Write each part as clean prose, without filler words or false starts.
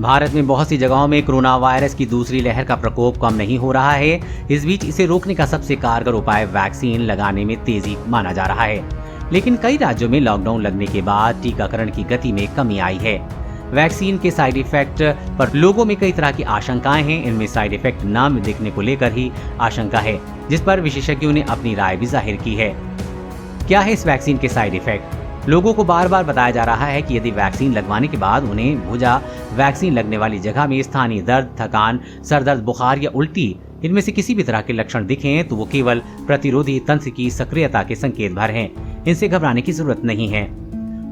भारत में बहुत सी जगहों में कोरोना वायरस की दूसरी लहर का प्रकोप कम नहीं हो रहा है। इस बीच इसे रोकने का सबसे कारगर उपाय वैक्सीन लगाने में तेजी माना जा रहा है। लेकिन कई राज्यों में लॉकडाउन लगने के बाद टीकाकरण की गति में कमी आई है। वैक्सीन के साइड इफेक्ट पर लोगों में कई तरह की आशंकाएं हैं। इनमें साइड इफेक्ट न दिखने को लेकर ही आशंका है, जिस पर विशेषज्ञों ने अपनी राय भी जाहिर की है। क्या है इस वैक्सीन के साइड इफेक्ट? लोगों को बार बार बताया जा रहा है कि यदि वैक्सीन लगवाने के बाद उन्हें भुजा वैक्सीन लगने वाली जगह में स्थानीय दर्द, थकान, सरदर्द, बुखार या उल्टी इनमें से किसी भी तरह के लक्षण दिखें तो वो केवल प्रतिरोधी तंत्र की सक्रियता के संकेत भर हैं। इनसे घबराने की जरूरत नहीं है।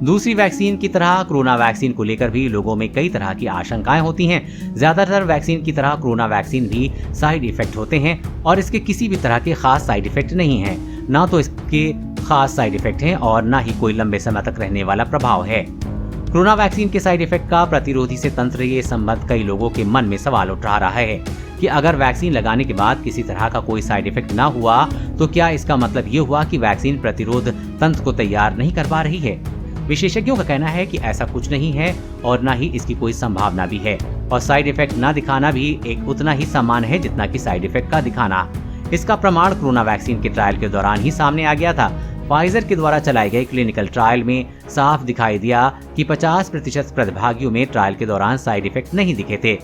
दूसरी वैक्सीन की तरह कोरोना वैक्सीन को लेकर भी लोगों में कई तरह की आशंकाएं होती हैं। ज्यादातर वैक्सीन की तरह कोरोना वैक्सीन भी साइड इफेक्ट होते हैं और इसके किसी भी तरह के खास साइड इफेक्ट नहीं है। ना तो इसके खास साइड इफेक्ट हैं और ना ही कोई लंबे समय तक रहने वाला प्रभाव है। कोरोना वैक्सीन के साइड इफेक्ट का प्रतिरोधी से तंत्र ये संबंध कई लोगों के मन में सवाल उठा रहा है कि अगर वैक्सीन लगाने के बाद किसी तरह का कोई साइड इफेक्ट ना हुआ तो क्या इसका मतलब ये हुआ कि वैक्सीन प्रतिरोध तंत्र को तैयार नहीं कर पा रही है? विशेषज्ञों का कहना है कि ऐसा कुछ नहीं है और न ही इसकी कोई संभावना भी है, और साइड इफेक्ट न दिखाना भी एक उतना ही समान है जितना कि साइड इफेक्ट का दिखाना। इसका प्रमाण कोरोना वैक्सीन के ट्रायल के दौरान ही सामने आ गया था। फाइजर के द्वारा चलाए गए क्लिनिकल ट्रायल में साफ दिखाई दिया कि 50% प्रतिभागियों में ट्रायल के दौरान साइड इफेक्ट नहीं दिखे थे।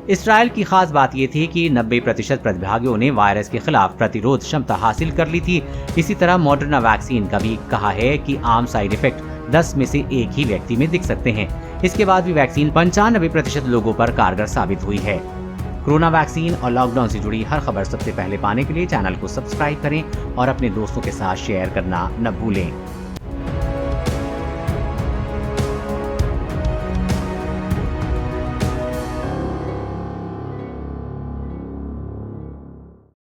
इस ट्रायल की खास बात ये थी कि 90% प्रतिभागियों ने वायरस के खिलाफ प्रतिरोध क्षमता हासिल कर ली थी। इसी तरह मॉडर्ना वैक्सीन का भी कहा है कि आम साइड इफेक्ट 10 में से एक ही व्यक्ति में दिख सकते हैं। इसके बाद भी वैक्सीन 95% लोगों पर कारगर साबित हुई है। कोरोना वैक्सीन और लॉकडाउन से जुड़ी हर खबर सबसे पहले पाने के लिए चैनल को सब्सक्राइब करें और अपने दोस्तों के साथ शेयर करना न भूलें।